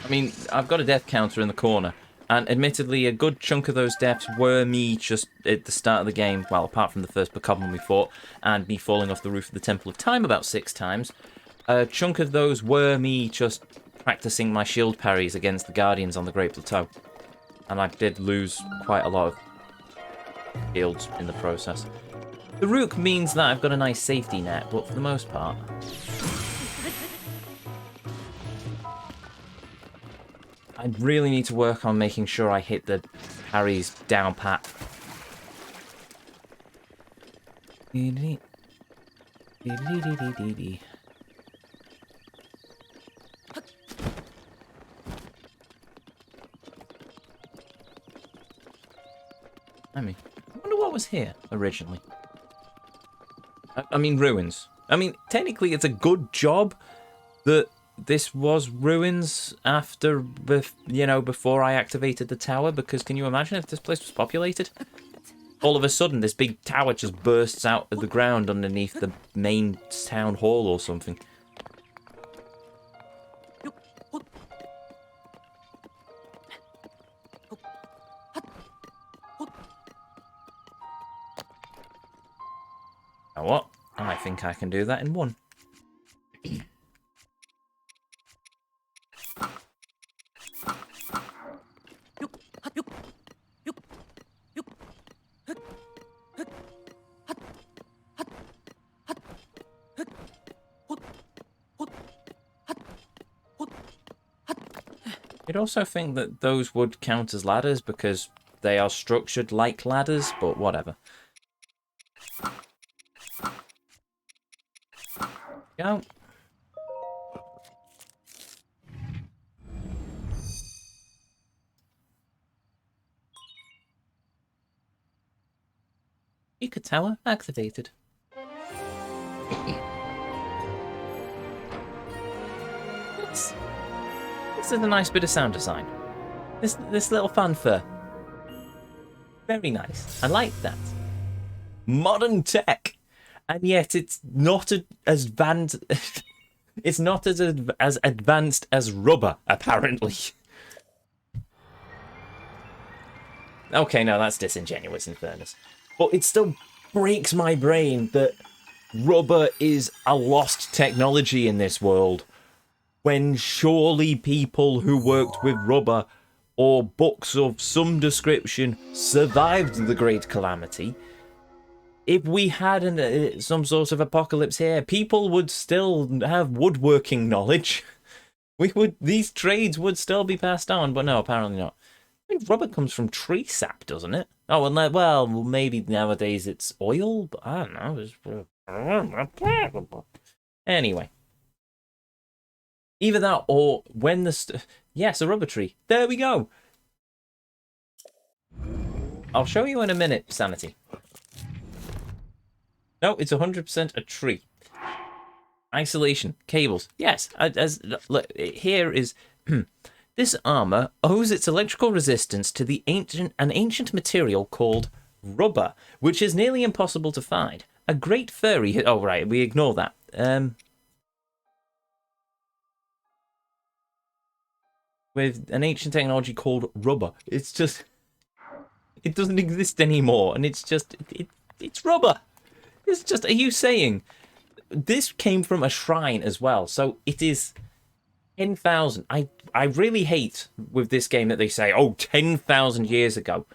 I mean, I've got a death counter in the corner, and admittedly, a good chunk of those deaths were me just at the start of the game, well, apart from the first Bokoblin we fought, and me falling off the roof of the Temple of Time about 6 times. A chunk of those were me just practicing my shield parries against the Guardians on the Great Plateau. And I did lose quite a lot of shields in the process. The Rook means that I've got a nice safety net, but for the most part... I really need to work on making sure I hit the parries down pat. I mean, I wonder what was here originally. I mean, ruins. I mean, technically it's a good job that this was ruins after, before I activated the tower, because can you imagine if this place was populated? All of a sudden, this big tower just bursts out of the ground underneath the main town hall or something. Now what? I think I can do that in one. You'd also think that those would count as ladders because they are structured like ladders, but whatever. Go. Eco Tower activated. This is a nice bit of sound design. This little fanfare. Very nice. I like that. Modern tech. And yet it's not as advanced. It's not as advanced as rubber, apparently. Okay, no, that's disingenuous in fairness. But it still breaks my brain that rubber is a lost technology in this world, when surely people who worked with rubber or books of some description survived the Great Calamity. If we had some sort of apocalypse here, people would still have woodworking knowledge. These trades would still be passed on, but no, apparently not. I mean, rubber comes from tree sap, doesn't it? Oh, well, maybe nowadays it's oil, but I don't know. Anyway. Either that or when the... Yes, a rubber tree. There we go. I'll show you in a minute, Sanity. No, it's 100% a tree. Isolation. Cables. Yes, look, here is... This armor owes its electrical resistance to an ancient material called rubber, which is nearly impossible to find. A great furry... Oh, right, we ignore that. With an ancient technology called rubber. It's just... It doesn't exist anymore, and it's just... It's rubber! It's just... Are you saying... This came from a shrine as well, so it is... 10,000. I really hate with this game that they say, oh, 10,000 years ago.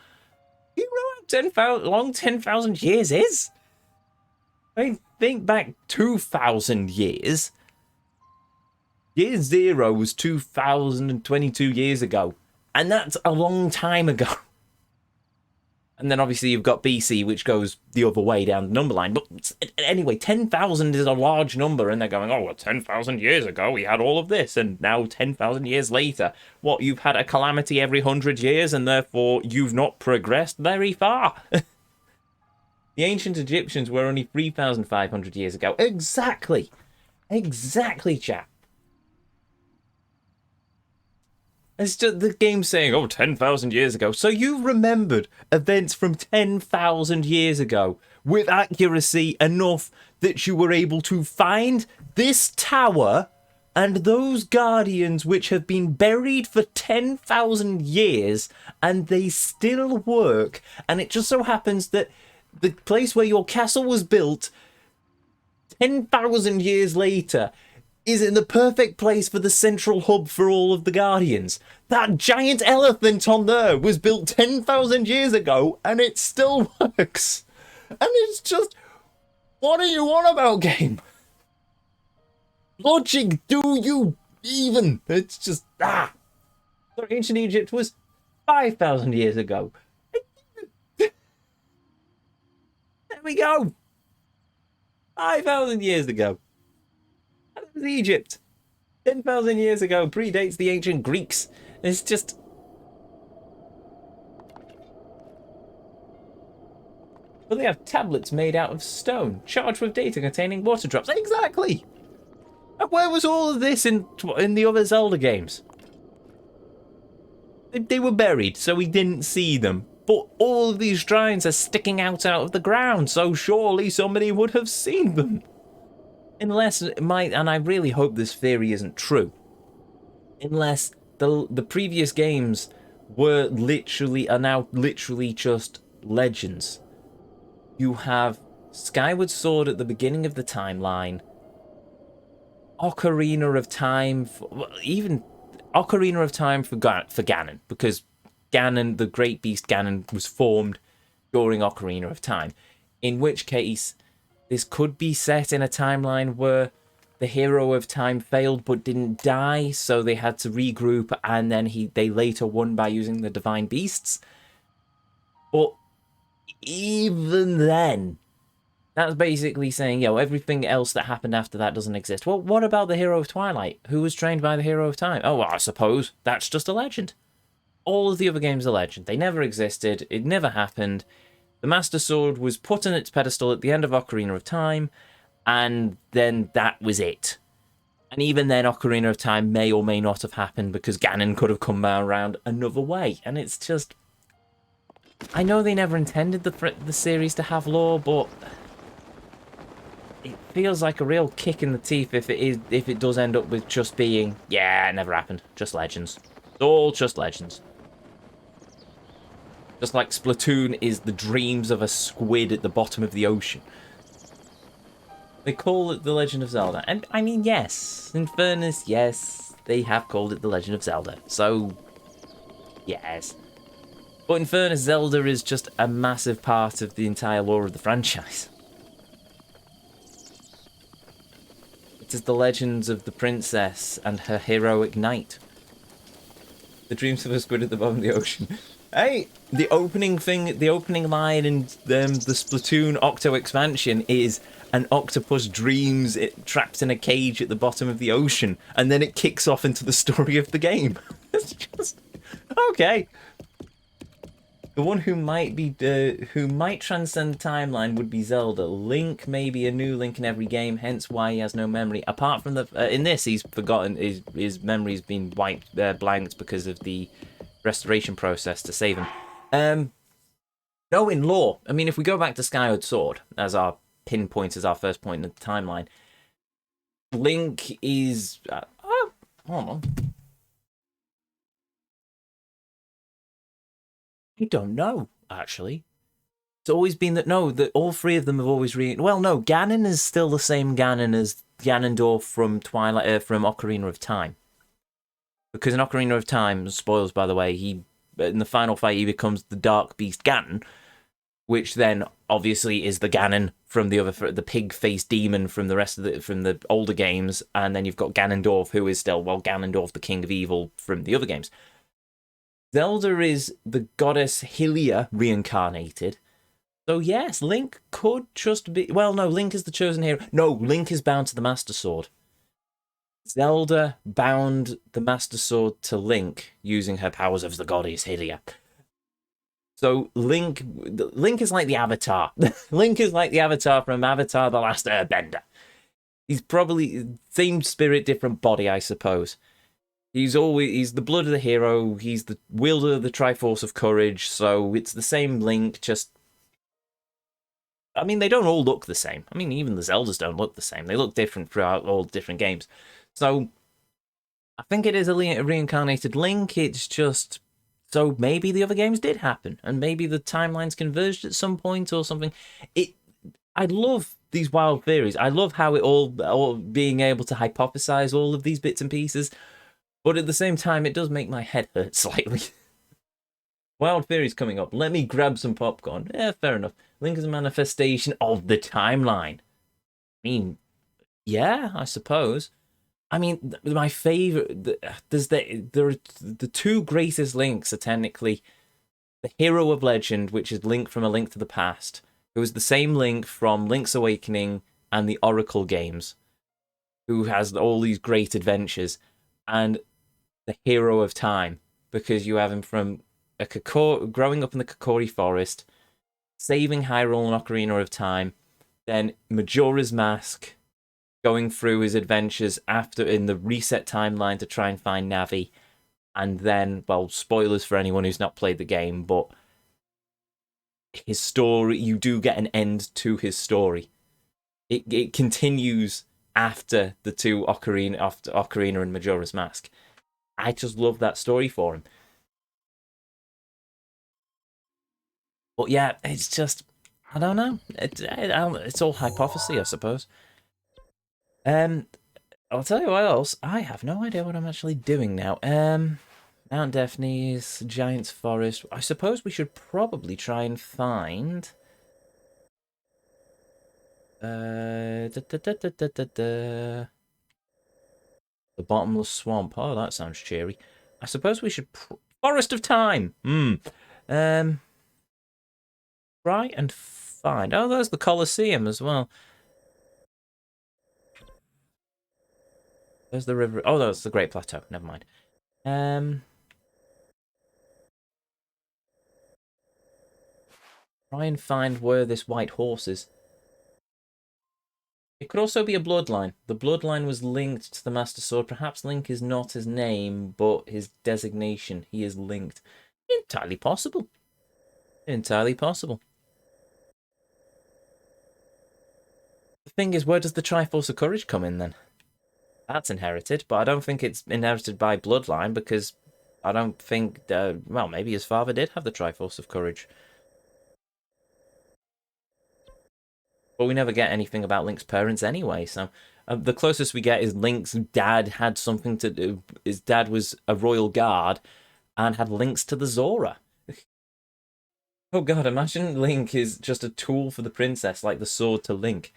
You know how long 10,000 years is? I mean, think back 2,000 years. Year zero was 2,022 years ago. And that's a long time ago. And then obviously you've got BC, which goes the other way down the number line. But anyway, 10,000 is a large number, and they're going, oh, well, 10,000 years ago we had all of this, and now 10,000 years later, what, you've had a calamity every 100 years, and therefore you've not progressed very far. The ancient Egyptians were only 3,500 years ago. Exactly. Exactly, chap. It's just the game saying, oh, 10,000 years ago. So you remembered events from 10,000 years ago with accuracy enough that you were able to find this tower And those guardians, which have been buried for 10,000 years, and they still work. And it just so happens that the place where your castle was built 10,000 years later is in the perfect place for the central hub for all of the guardians. That giant elephant on there was built 10,000 years ago, and it still works. And it's just, what are you on about, game? Logic, do you even? It's just, So ancient Egypt was 5,000 years ago. There we go. 5,000 years ago. That was Egypt. 10,000 years ago. Predates the ancient Greeks. It's just... Well, they have tablets made out of stone, charged with data containing water drops. Exactly! And where was all of this in the other Zelda games? They were buried, so we didn't see them. But all of these shrines are sticking out of the ground, so surely somebody would have seen them. Unless and I really hope this theory isn't true. Unless the previous games are now literally just legends. You have Skyward Sword at the beginning of the timeline. Ocarina of Time, even Ocarina of Time for Ganon, because Ganon, the great beast Ganon, was formed during Ocarina of Time. In which case, this could be set in a timeline where the hero of time failed but didn't die, so they had to regroup, and then they later won by using the divine beasts. But even then, that's basically saying, everything else that happened after that doesn't exist. Well, what about the hero of Twilight, who was trained by the hero of time? Oh, well, I suppose that's just a legend. All of the other games are legend. They never existed. It never happened. The Master Sword was put on its pedestal at the end of Ocarina of Time, and then that was it. And even then, Ocarina of Time may or may not have happened because Ganon could have come around another way. And it's just... I know they never intended the series to have lore, but... it feels like a real kick in the teeth if it does end up with just being, it never happened. Just legends. It's all just legends. Just like Splatoon is the dreams of a squid at the bottom of the ocean. They call it The Legend of Zelda. And, I mean, yes. In fairness, yes. They have called it The Legend of Zelda. So, yes. But in fairness, Zelda is just a massive part of the entire lore of the franchise. It is the legends of the princess and her heroic knight. The dreams of a squid at the bottom of the ocean. Hey, the opening line in the Splatoon Octo expansion is an octopus dreams it trapped in a cage at the bottom of the ocean, and then it kicks off into the story of the game. It's just okay. The one who might transcend the timeline would be Zelda. Link may be a new Link in every game, hence why he has no memory. Apart from in this, he's forgotten his memory's been blanked because of the restoration process to save him. No, in lore. I mean, if we go back to Skyward Sword as our pinpoint, as our first point in the timeline, Link is... hold on. I don't know, actually. It's always been that all three of them have always well, no, Ganon is still the same Ganon as Ganondorf from from Ocarina of Time. Because in Ocarina of Time, spoilers by the way, in the final fight he becomes the Dark Beast Ganon, which then obviously is the Ganon from the pig-faced demon from the older games, and then you've got Ganondorf, who is still Ganondorf, the King of Evil from the other games. Zelda is the goddess Hylia reincarnated. So yes, Link could just be... well, no, Link is the chosen hero. No, Link is bound to the Master Sword. Zelda bound the Master Sword to Link using her powers of the goddess Hylia. So Link is like the Avatar. Link is like the Avatar from Avatar: The Last Airbender. He's probably same spirit, different body, I suppose. He's the blood of the hero. He's the wielder of the Triforce of Courage. So it's the same Link, just... I mean, they don't all look the same. I mean, even the Zeldas don't look the same. They look different throughout all different games. So I think it is a reincarnated Link. It's just so maybe the other games did happen, and maybe the timelines converged at some point or something. It. I love these wild theories. I love how it all being able to hypothesize all of these bits and pieces, but at the same time, it does make my head hurt slightly. Wild theories coming up. Let me grab some popcorn. Yeah, fair enough. Link is a manifestation of the timeline. I mean, yeah, I suppose. I mean, my favorite. There are the two greatest links are technically the hero of Legend, which is Link from A Link to the Past, who is the same Link from Link's Awakening and the Oracle games, who has all these great adventures, and the hero of time, because you have him from growing up in the Kokori Forest, saving Hyrule and Ocarina of Time, then Majora's Mask, going through his adventures after in the reset timeline to try and find Navi, and then, well, spoilers for anyone who's not played the game, but his story, you do get an end to his story. It continues after the two Ocarina and Majora's Mask. I just love that story for him. But yeah, it's just, I don't know. It's all hypothesis, I suppose. I'll tell you what else. I have no idea what I'm actually doing now. Mount Daphne's Giant's Forest. I suppose we should probably try and find. The Bottomless Swamp. Oh, that sounds cheery. I suppose we should. Forest of Time. Try and find. Oh, there's the Colosseum as well. There's the river. Oh, that's the Great Plateau. Never mind. Try and find where this white horse is. It could also be a bloodline. The bloodline was linked to the Master Sword. Perhaps Link is not his name, but his designation. He is linked. Entirely possible. Entirely possible. The thing is, where does the Triforce of Courage come in then? That's inherited, but I don't think it's inherited by bloodline because I don't think, well, maybe his father did have the Triforce of Courage. But we never get anything about Link's parents anyway, so the closest we get is Link's dad had something to do. His dad was a royal guard and had links to the Zora. Oh god, imagine Link is just a tool for the princess, like the sword to Link.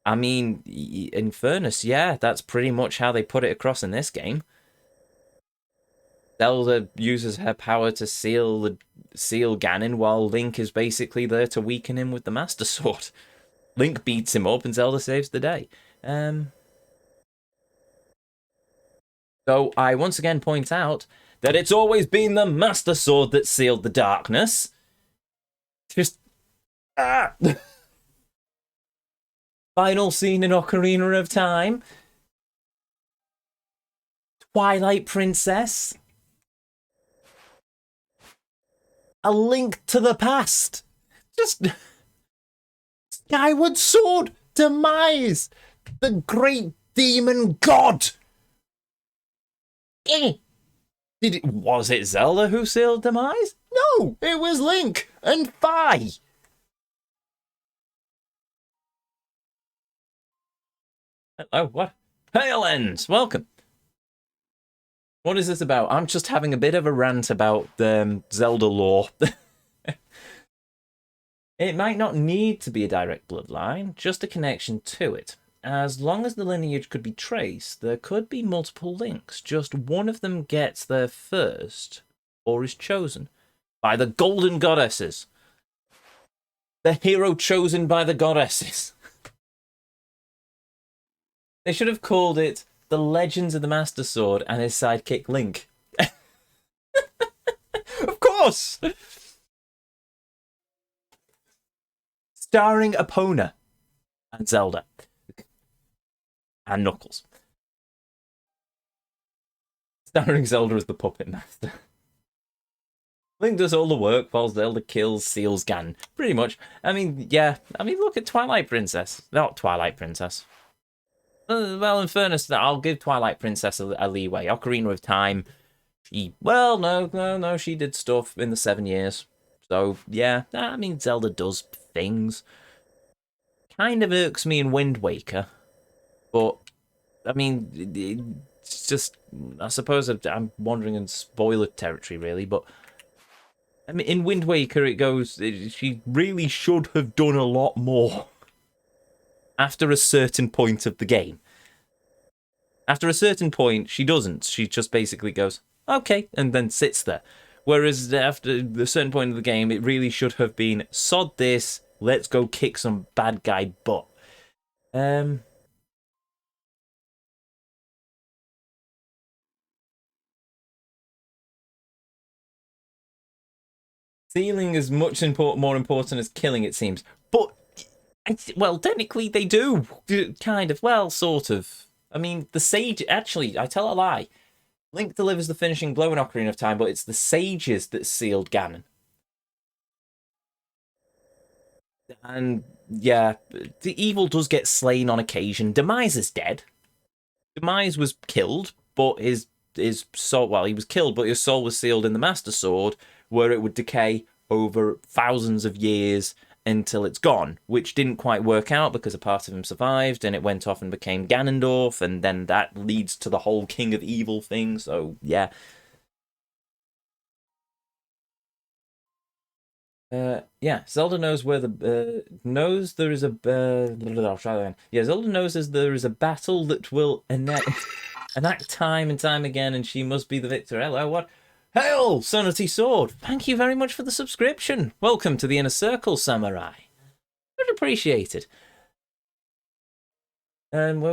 I mean, in fairness, yeah, that's pretty much how they put it across in this game. Zelda uses her power to seal Ganon, while Link is basically there to weaken him with the Master Sword. Link beats him up and Zelda saves the day. So I once again point out that it's always been the Master Sword that sealed the darkness. Just final scene in Ocarina of Time. Twilight Princess. A Link to the Past. Just Skyward Sword demise. The great demon god. Was it Zelda who sealed demise? No, it was Link and Fi. Oh, what? Hey, Lens, welcome. What is this about? I'm just having a bit of a rant about Zelda lore. It might not need to be a direct bloodline, just a connection to it. As long as the lineage could be traced, there could be multiple links. Just one of them gets there first, or is chosen by the golden goddesses. The hero chosen by the goddesses. They should have called it The Legends of the Master Sword and his sidekick Link. Of course! Starring Epona and Zelda. And Knuckles. Starring Zelda as the puppet master. Link does all the work while Zelda kills, seals Ganon. Pretty much. I mean, yeah. I mean, look at Twilight Princess. Not Twilight Princess. Well, in fairness, I'll give Twilight Princess a leeway. Ocarina of Time, no, she did stuff in the 7 years. So, yeah, I mean, Zelda does things. Kind of irks me in Wind Waker, but, I mean, it's just, I suppose I'm wandering in spoiler territory, really, but, I mean, in Wind Waker, she really should have done a lot more after a certain point of the game. After a certain point, she doesn't. She just basically goes, okay, and then sits there. Whereas after a certain point of the game, it really should have been, sod this, let's go kick some bad guy butt. Stealing is much more important as killing, it seems. But, well, technically they do. Kind of. Well, sort of. I mean, the sage... Actually, I tell a lie. Link delivers the finishing blow in Ocarina of Time, but it's the sages that sealed Ganon. And, yeah, the evil does get slain on occasion. Demise is dead. Demise was killed, but his soul... Well, he was killed, but his soul was sealed in the Master Sword, where it would decay over thousands of years until it's gone, which didn't quite work out because a part of him survived and it went off and became Ganondorf, and then that leads to the whole King of Evil thing. So yeah, yeah. Zelda knows where the knows there is a. I'll try that again. Yeah, Zelda knows there is a battle that will enact time and time again, and she must be the victor. Hello, what? Hail, Sonity Sword! Thank you very much for the subscription. Welcome to the Inner Circle, Samurai. Much appreciated. Battle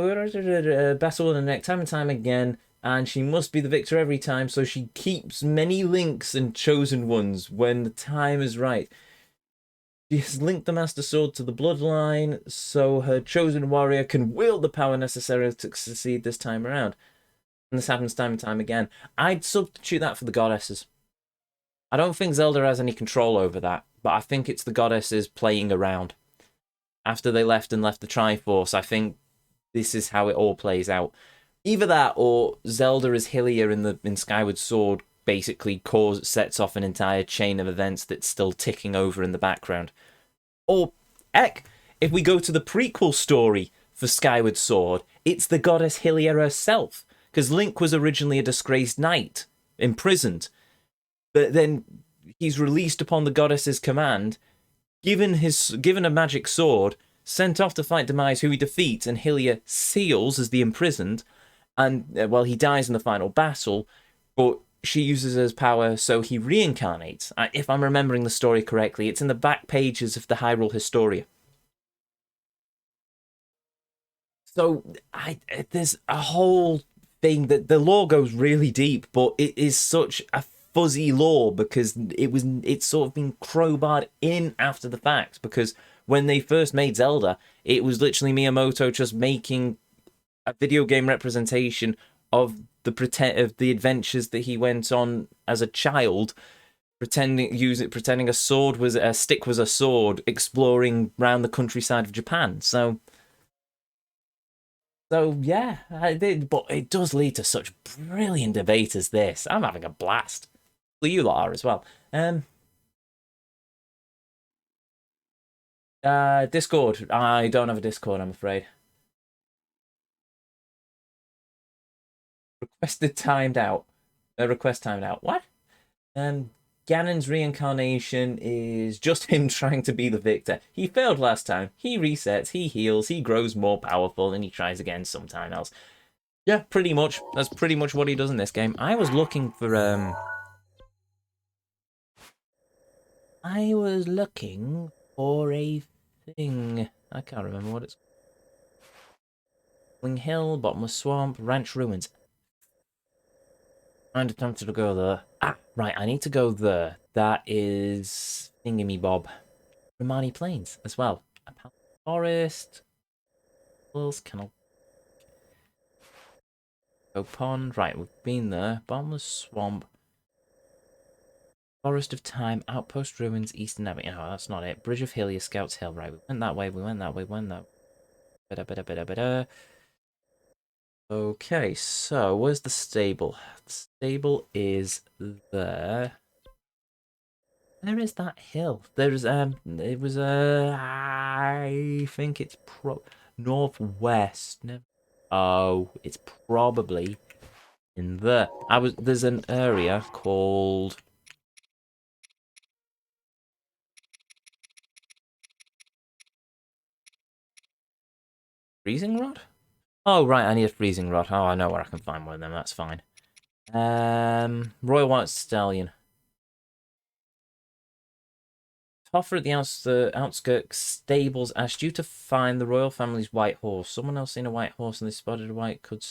in the neck time and time again, and she must be the victor every time, so she keeps many links and chosen ones when the time is right. She has linked the Master Sword to the bloodline, so her chosen warrior can wield the power necessary to succeed this time around. And this happens time and time again. I'd substitute that for the goddesses. I don't think Zelda has any control over that, but I think it's the goddesses playing around. After they left the Triforce, I think this is how it all plays out. Either that, or Zelda as Hylia in Skyward Sword basically sets off an entire chain of events that's still ticking over in the background. Or, heck, if we go to the prequel story for Skyward Sword, it's the goddess Hylia herself, because Link was originally a disgraced knight, imprisoned, but then he's released upon the goddess's command, given a magic sword, sent off to fight Demise, who he defeats, and Hylia seals as the imprisoned, and, well, he dies in the final battle, but she uses his power so he reincarnates. If I'm remembering the story correctly, it's in the back pages of the Hyrule Historia. So, there's a whole thing that the lore goes really deep, but it is such a fuzzy lore because it's sort of been crowbarred in after the fact, because when they first made Zelda, it was literally Miyamoto just making a video game representation of the adventures that he went on as a child, pretending a stick was a sword, exploring around the countryside of Japan. So yeah, but it does lead to such brilliant debate as this. I'm having a blast. Well, you lot are as well. Discord. I don't have a Discord, I'm afraid. Requested timed out. Request timed out. What? Ganon's reincarnation is just him trying to be the victor. He failed last time. He resets, he heals, he grows more powerful, and he tries again sometime else. Yeah, pretty much. That's pretty much what he does in this game. I was looking for a thing. I can't remember what it's called. Wing Hill, Bottomless Swamp, Ranch Ruins. I'm tempted to go there. Right, I need to go there. That is Thingamy-Bob. Romani Plains as well. Forest. Hills, Canal. Go Pond. Right, we've been there. Bottomless Swamp. Forest of Time, Outpost Ruins, Eastern Avenue. No, that's not it. Bridge of Hylia, Scouts Hill. Right, we went that way, we went that way, we went that way. Okay, so where's the stable? The stable is there. Where is that hill? There's it was I think it's northwest. No. Oh, it's probably in there. There's an area called Freezing Rod? Oh right, I need a freezing rod. Oh, I know where I can find one of them, that's fine. Royal White Stallion. Hoffer at the outskirts stables asked you to find the royal family's white horse. Someone else seen a white horse and they spotted a white could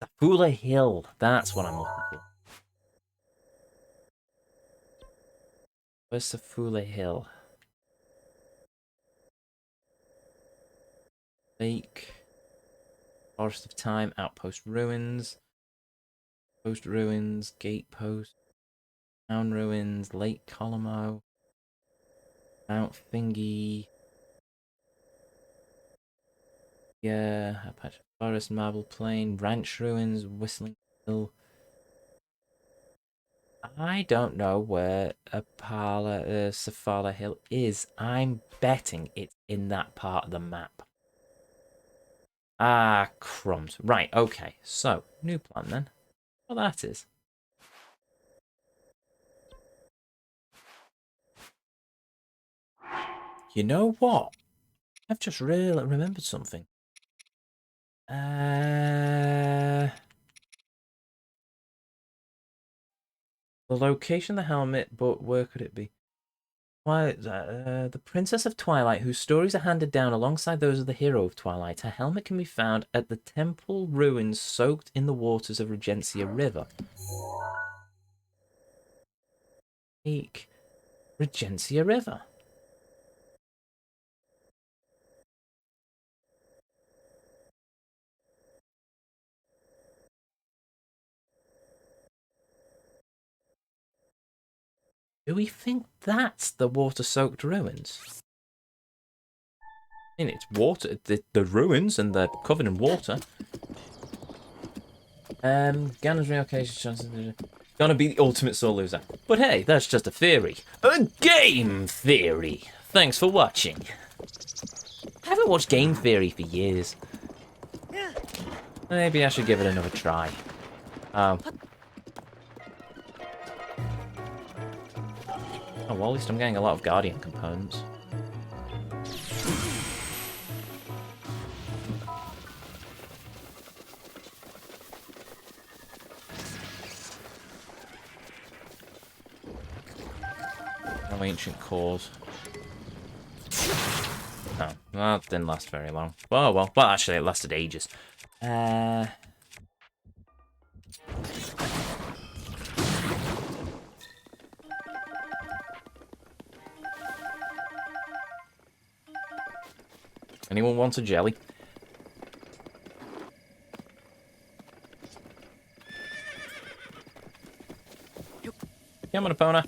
Sapula Hill. That's what I'm looking for. Where's Sapula Hill? Lake. Forest of Time. Outpost Ruins. Post Ruins. Gate Post. Town Ruins. Lake Colomo. Mount Thingy. Yeah. Apache Forest. Marble Plain. Ranch Ruins. Whistling Hill. I don't know where Safala Hill is. I'm betting it's in that part of the map. Ah, crumbs. Right, okay. So, new plan then. Well, that is. You know what? I've just really remembered something. The location of the helmet, but where could it be? The Princess of Twilight, whose stories are handed down alongside those of the hero of Twilight. Her helmet can be found at the temple ruins soaked in the waters of Regencia River. Regencia River. Do we think that's the water-soaked ruins? I mean, it's water, the ruins, and they're covered in water. Ganon's relocation chances gonna be the ultimate sore loser. But hey, that's just a theory. A game theory! Thanks for watching. I haven't watched Game Theory for years. Maybe I should give it another try. Oh, well, at least I'm getting a lot of Guardian components. No ancient cores. Oh, that didn't last very long. Oh, well, actually, it lasted ages. Anyone want a jelly? Come on, Epona.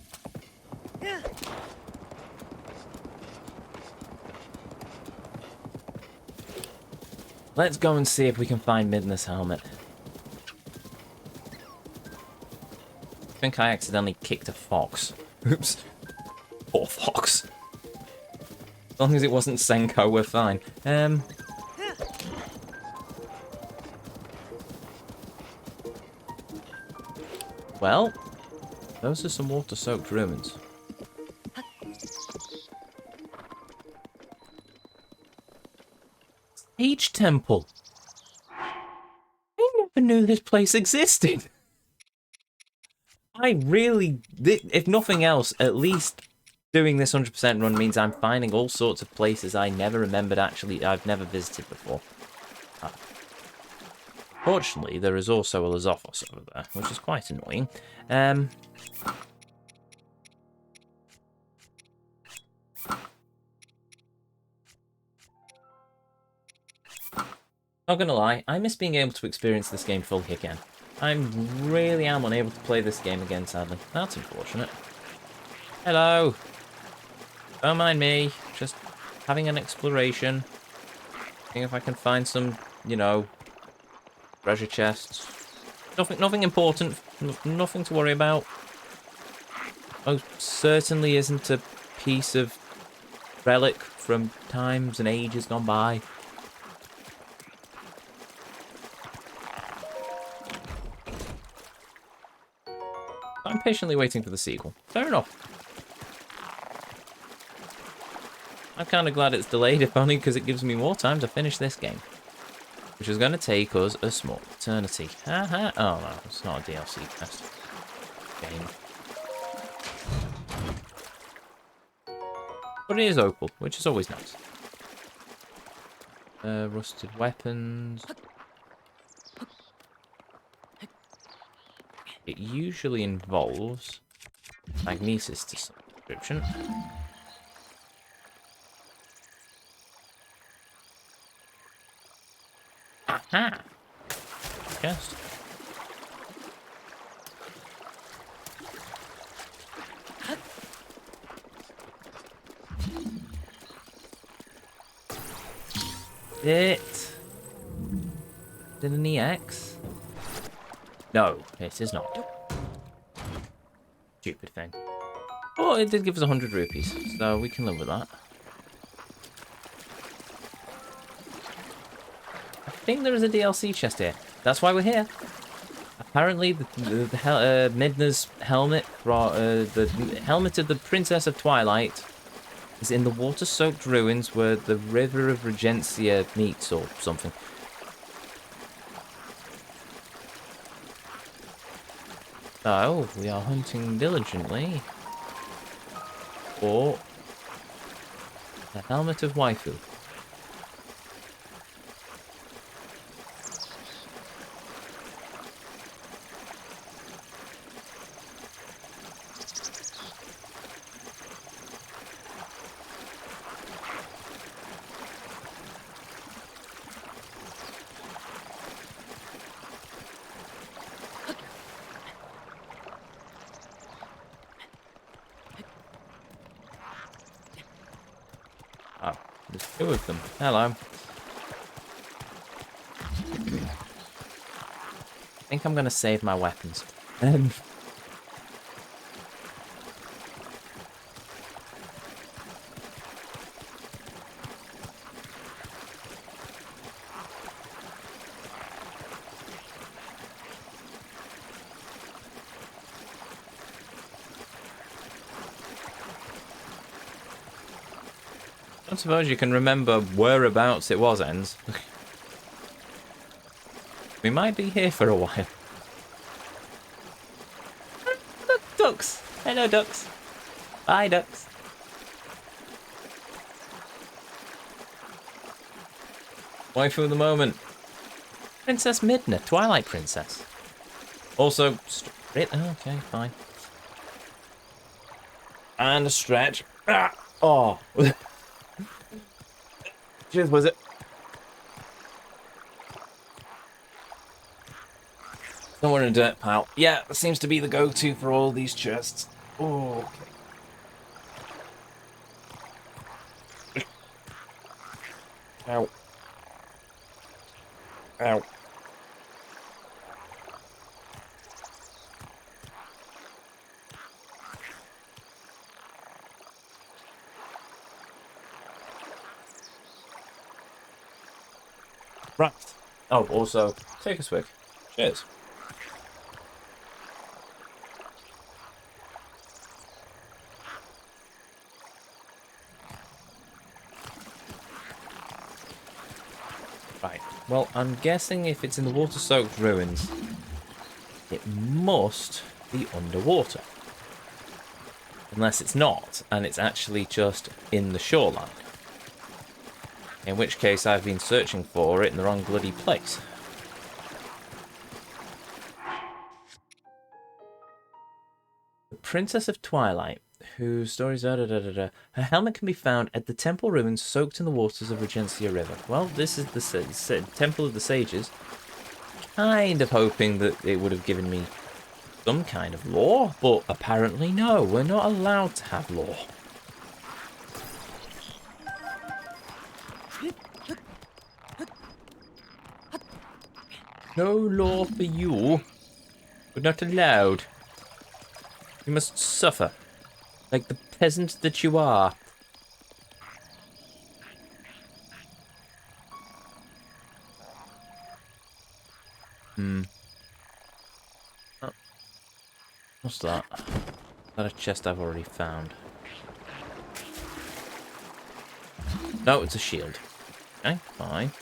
Let's go and see if we can find Midna's helmet. I think I accidentally kicked a fox. Oops. Poor fox. As long as it wasn't Senko, we're fine. Well, those are some water-soaked ruins. Sage Temple. I never knew this place existed. I really, if nothing else, at least doing this 100% run means I'm finding all sorts of places I never remembered I've never visited before. Fortunately, there is also a Lazophos over there, which is quite annoying. Not gonna lie, I miss being able to experience this game fully again. I really am unable to play this game again, sadly. That's unfortunate. Hello! Don't mind me, just having an exploration. Seeing if I can find some, you know, treasure chests. Nothing important. Nothing to worry about. Oh, certainly isn't a piece of relic from times and ages gone by. I'm patiently waiting for the sequel. Fair enough. I'm kind of glad it's delayed, if only because it gives me more time to finish this game. Which is going to take us a small eternity. Haha. Oh no, it's not a DLC quest. Game. But it is opal, which is always nice. Rusted weapons. It usually involves magnesis to some description. Aha! Chest. Is it an EX? No, it is not. Stupid thing. Oh, it did give us 100 rupees, so we can live with that. I think there is a DLC chest here. That's why we're here. Apparently, Midna's helmet, the helmet of the Princess of Twilight, is in the water-soaked ruins where the River of Regencia meets, or something. So, we are hunting diligently for the helmet of waifu. Oh, there's two of them. Hello. I think I'm going to save my weapons. I suppose you can remember whereabouts it was, Ends. We might be here for a while. Look, ducks! Hello, ducks. Bye, ducks. Waifu of the moment. Princess Midna, Twilight Princess. Also, okay, fine. And a stretch. Ah! Oh. Cheers, was it? Somewhere in a dirt pile. Yeah, that seems to be the go-to for all these chests. Oh, okay. Ow. Ow. Right. Oh, also, take a swig. Cheers. Right. Well, I'm guessing if it's in the water-soaked ruins, it must be underwater. Unless it's not, and it's actually just in the shoreline. In which case I've been searching for it in the wrong bloody place. The Princess of Twilight, whose stories are Her helmet can be found at the temple ruins soaked in the waters of Regencia River. Well, this is the Temple of the Sages. Kind of hoping that it would have given me some kind of lore, but apparently no, we're not allowed to have lore. No law for you. We're not allowed. You must suffer. Like the peasant that you are. Hmm. Oh, what's that? Is that a chest I've already found? No, it's a shield. Okay, fine.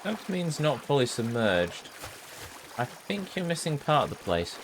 That means not fully submerged. I think you're missing part of the place.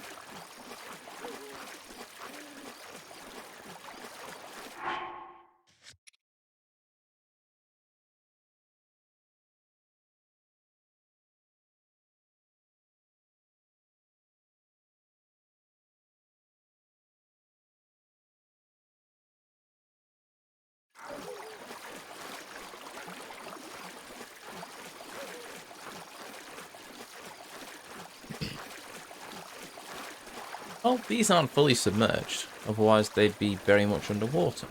Well, these aren't fully submerged. Otherwise, they'd be very much underwater.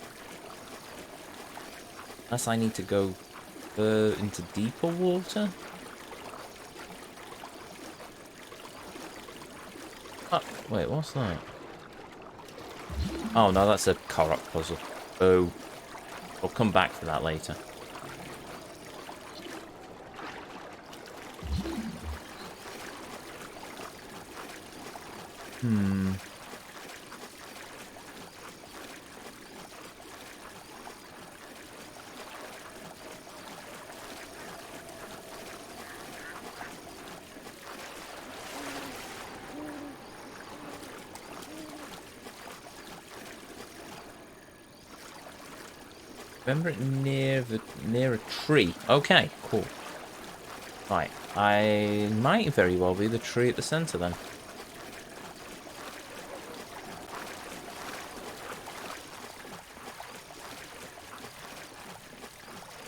Unless I need to go into deeper water. Oh, wait, what's that? Oh, no, that's a Korok puzzle. Oh, I'll come back for that later. Hmm. Remember it near a tree. Okay, cool. Right, I might very well be the tree at the center then.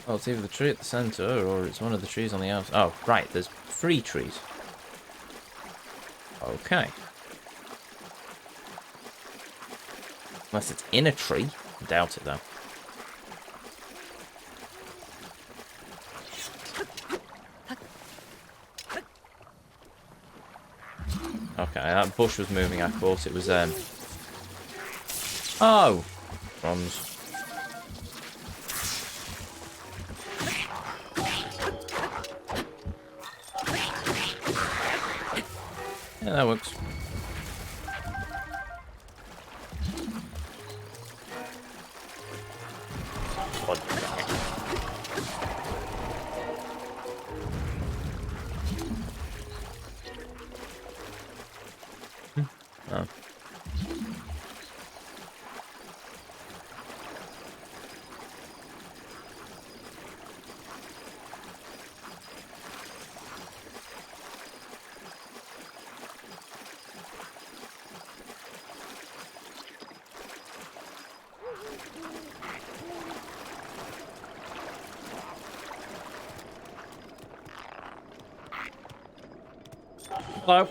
Well, it's either the tree at the center or it's one of the trees on the outside. Oh, right, there's 3 trees. Okay. Unless it's in a tree. I doubt it, though. Okay, that bush was moving. I thought it was, Oh! Bronze. Yeah, that works. What the heck? Oh. Hello.